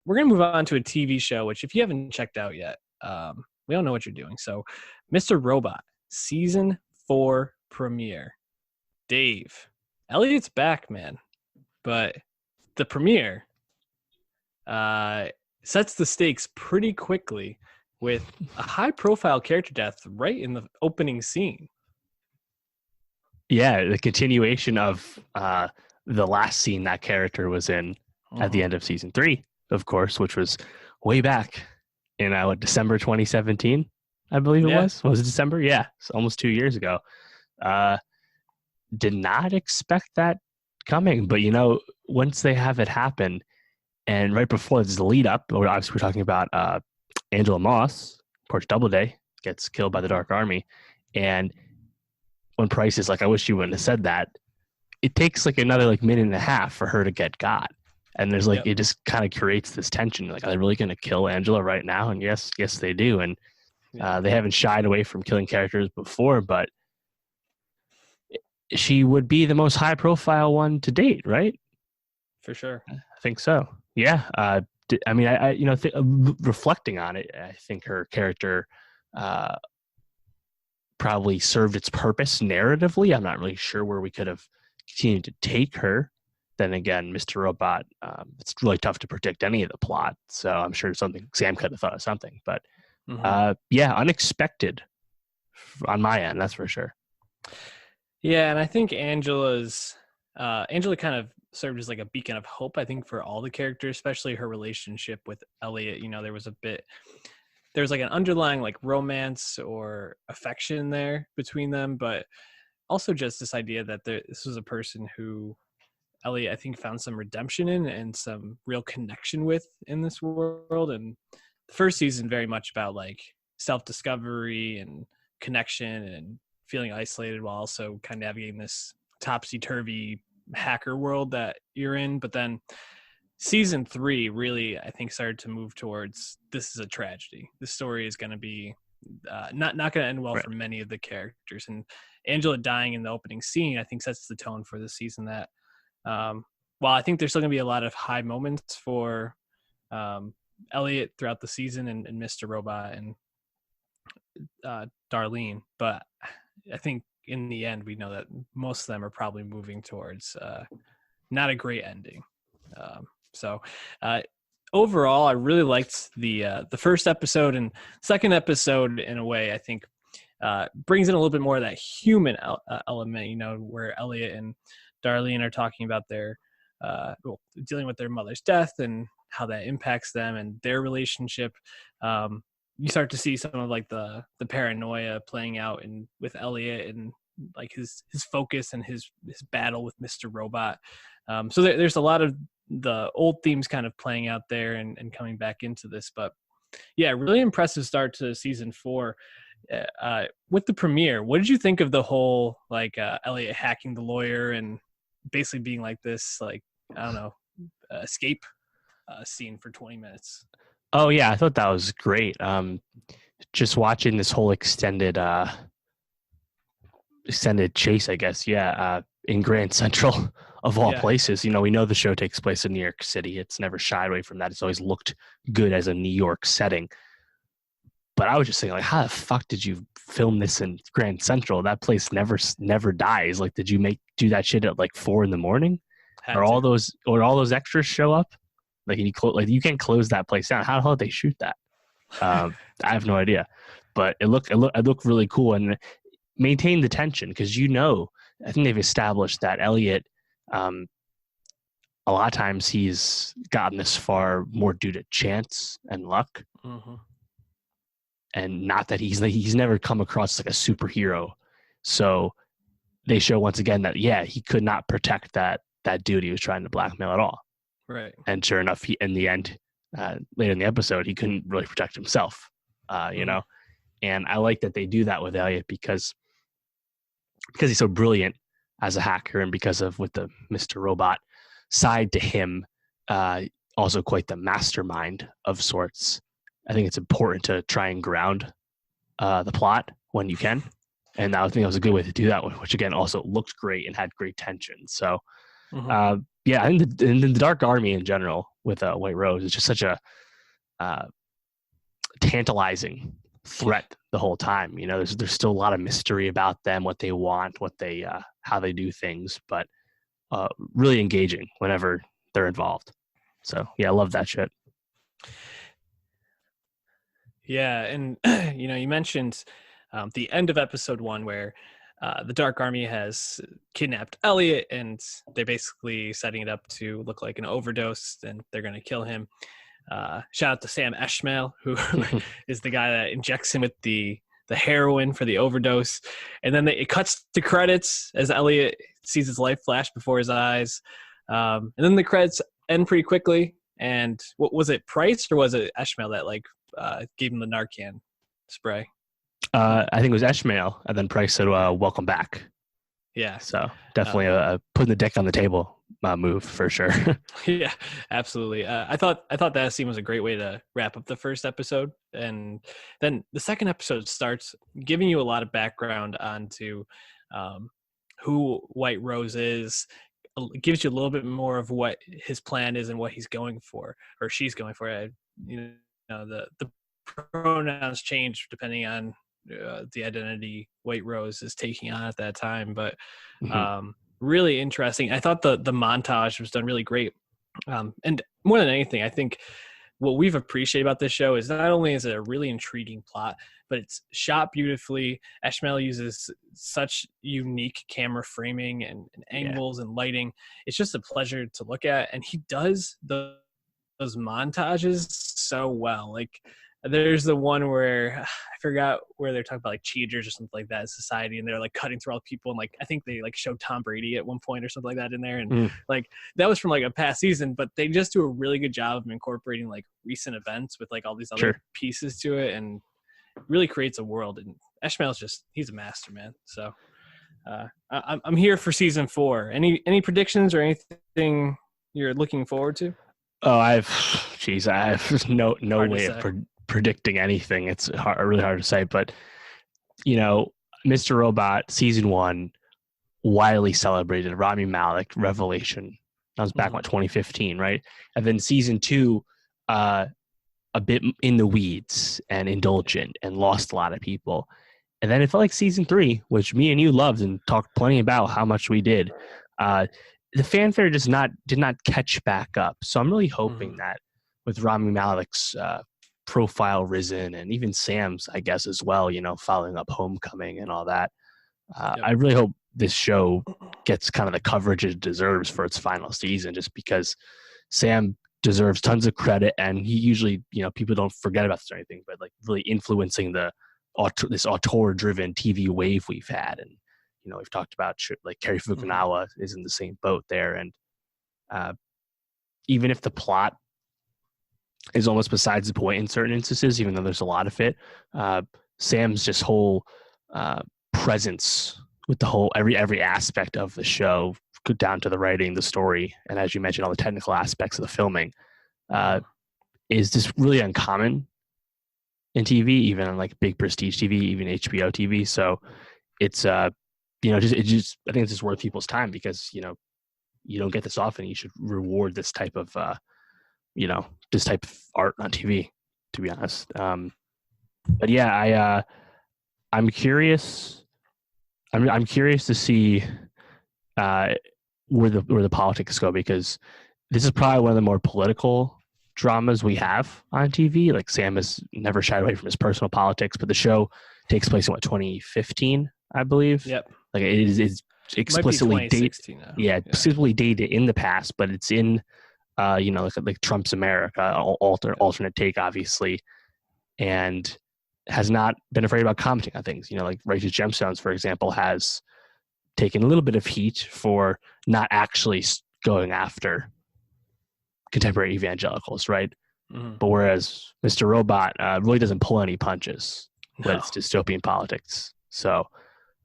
we're going to move on to a TV show, which if you haven't checked out yet, we don't know what you're doing. So Mr. Robot, season 4 premiere. Dave, Elliot's back, man. But the premiere sets the stakes pretty quickly with a high-profile character death right in the opening scene. Yeah, the continuation of the last scene that character was in at the end of season 3, of course, which was way back in December 2017, I believe it was. Was it December? Yeah, it's almost 2 years ago. Did not expect that coming, but once they have it happen, and right before this lead up, obviously we're talking about Angela Moss, Porch Doubleday, gets killed by the Dark Army, and when Price is like, I wish you wouldn't have said that, it takes like another minute and a half for her to get got. And there's it just kind of creates this tension. Like, are they really going to kill Angela right now? And yes, they do. And they haven't shied away from killing characters before, but she would be the most high profile one to date, right? For sure. I think so. Yeah. Reflecting on it, I think her character probably served its purpose narratively. I'm not really sure where we could have continued to take her. Then again, Mr. Robot, it's really tough to predict any of the plot. So I'm sure Sam could have thought of something. But unexpected on my end, that's for sure. Yeah, and I think Angela kind of served as like a beacon of hope, I think, for all the characters, especially her relationship with Elliot. There was like an underlying like romance or affection there between them, but also just this idea that this was a person who Elliot, I think, found some redemption in and some real connection with in this world. And the first season very much about like self-discovery and connection and feeling isolated while also kind of navigating this topsy-turvy hacker world that you're in. But then season 3 really, I think, started to move towards, this is a tragedy. This story is going to be not going to end well for many of the characters. And Angela dying in the opening scene, I think, sets the tone for the season that, while I think there's still going to be a lot of high moments for Elliot throughout the season and Mr. Robot and Darlene, but I think in the end, we know that most of them are probably moving towards not a great ending. So overall, I really liked the first episode, and second episode in a way, I think brings in a little bit more of that human element, where Elliot and Darlene are talking about their dealing with their mother's death and how that impacts them and their relationship. You start to see some of like the paranoia playing out with Elliot and like his focus and his battle with Mr. Robot. So there's a lot of the old themes kind of playing out there and coming back into this. But yeah, really impressive start to season 4. With the premiere, what did you think of the whole like Elliot hacking the lawyer and basically being like this, like, I don't know, escape scene for 20 minutes? Oh yeah, I thought that was great. Just watching this whole extended chase, I guess. Yeah, in Grand Central of all places. We know the show takes place in New York City. It's never shied away from that. It's always looked good as a New York setting. But I was just saying, like, how the fuck did you film this in Grand Central? That place never dies. Like, did you do that shit at like 4 a.m? Or all those extras show up? Like, you can't close that place down. How the hell did they shoot that? I have no idea. But it looked really cool and maintained the tension because I think they've established that Elliot, a lot of times he's gotten this far more due to chance and luck. Mm-hmm. And not that he's never come across like a superhero. So they show once again that, he could not protect that dude he was trying to blackmail at all. Right. And sure enough, in the end, later in the episode, he couldn't really protect himself, And I like that they do that with Elliot because he's so brilliant as a hacker and because of with the Mr. Robot side to him, also quite the mastermind of sorts. I think it's important to try and ground the plot when you can. And I think that was a good way to do that one, which again also looked great and had great tension. So yeah, I think the Dark Army in general with White Rose is just such a uh, tantalizing threat the whole time. You know, there's still a lot of mystery about them, what they want, what they how they do things, but really engaging whenever they're involved. So yeah, I love that shit. Yeah, and you mentioned the end of episode 1 where the Dark Army has kidnapped Elliot, and they're basically setting it up to look like an overdose, and they're going to kill him. Shout out to Sam Esmail, who is the guy that injects him with the heroin for the overdose. And then it cuts to credits as Elliot sees his life flash before his eyes. And then the credits end pretty quickly. And what was it, Price or was it Esmail that gave him the Narcan spray? I think it was Esmail, and then Price said, "Welcome back." Yeah. So definitely putting the deck on the table move for sure. Yeah, absolutely. I thought that scene was a great way to wrap up the first episode, and then the second episode starts giving you a lot of background onto who White Rose is. It gives you a little bit more of what his plan is and what he's going for, or she's going for. The pronouns change depending on the identity White Rose is taking on at that time, but really interesting. I thought the montage was done really great, and more than anything, I think what we've appreciated about this show is not only is it a really intriguing plot, but it's shot beautifully. Esmail uses such unique camera framing and angles and lighting. It's just a pleasure to look at, and he does those montages so well. Like, there's the one where I forgot where they're talking about like cheaters or something like that in society, and they're like cutting through all the people, and like I think they like showed Tom Brady at one point or something like that in there, and like that was from like a past season, but they just do a really good job of incorporating like recent events with like all these other pieces to it, and really creates a world. And Esmail's he's a master, man. So I'm here for season 4. Any predictions or anything you're looking forward to? Oh, I have no way of predicting anything. It's really hard to say, but Mr. Robot season 1 widely celebrated. Rami Malek revelation. That was back in 2015, right? And then season 2, a bit in the weeds and indulgent and lost a lot of people. And then it felt like season 3, which me and you loved and talked plenty about how much we did. The fanfare did not catch back up. So I'm really hoping that with Rami Malek's profile risen, and even Sam's, I guess, as well, following up Homecoming and all that. I really hope this show gets kind of the coverage it deserves for its final season, just because Sam deserves tons of credit, and he usually, people don't forget about this or anything, but like really influencing this auteur-driven TV wave we've had. And we've talked about like Cary Fukunawa is in the same boat there, and even if the plot is almost besides the point in certain instances, even though there's a lot of it, Sam's just whole presence with the whole every aspect of the show, down to the writing, the story, and as you mentioned, all the technical aspects of the filming, is just really uncommon in TV, even on like big prestige TV, even HBO TV. So it's I think it's just worth people's time, because you don't get this often. You should reward this type of this type of art on TV, to be honest. But yeah, I'm curious. I'm curious to see where the politics go, because this is probably one of the more political dramas we have on TV. Like, Sam has never shied away from his personal politics, but the show takes place in 2015, I believe. Yep. Like, it is explicitly dated. Yeah, explicitly dated in the past, but it's in like Trump's America, alternate take, obviously, and has not been afraid about commenting on things. Like Righteous Gemstones, for example, has taken a little bit of heat for not actually going after contemporary evangelicals, right? But whereas Mr. Robot really doesn't pull any punches with its dystopian politics. So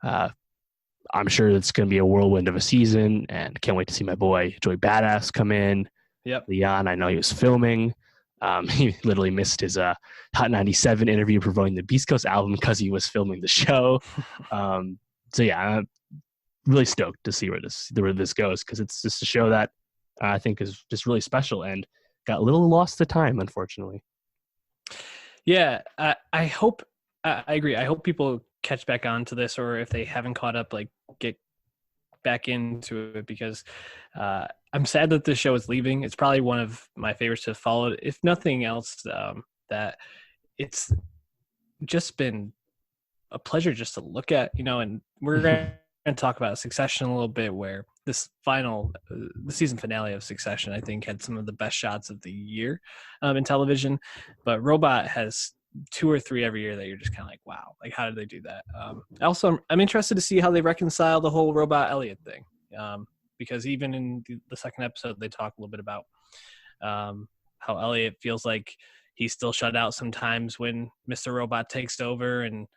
I'm sure it's going to be a whirlwind of a season, and can't wait to see my boy Joey Badass come in. Yep. Leon, I know he was filming. He literally missed his Hot 97 interview promoting the Beast Coast album because he was filming the show. So yeah, I'm really stoked to see where this goes, because it's just a show that I think is just really special and got a little lost to time, unfortunately. Yeah, I hope I agree. I hope people catch back on to this, or if they haven't caught up, like get back into it, because I'm sad that this show is leaving. It's probably one of my favorites to have followed, if nothing else. That it's just been a pleasure just to look at, and we're going to talk about Succession a little bit, where this the season finale of Succession, I think, had some of the best shots of the year in television. But Robot has 2 or 3 every year that you're just kind of like, wow, like how did they do that? Also, I'm interested to see how they reconcile the whole Robot Elliot thing, because even in the second episode, they talk a little bit about how Elliot feels like he's still shut out sometimes when Mr. Robot takes over, and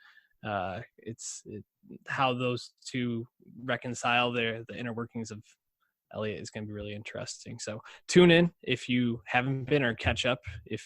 how those two reconcile the inner workings of Elliot is going to be really interesting. So tune in if you haven't been, or catch up if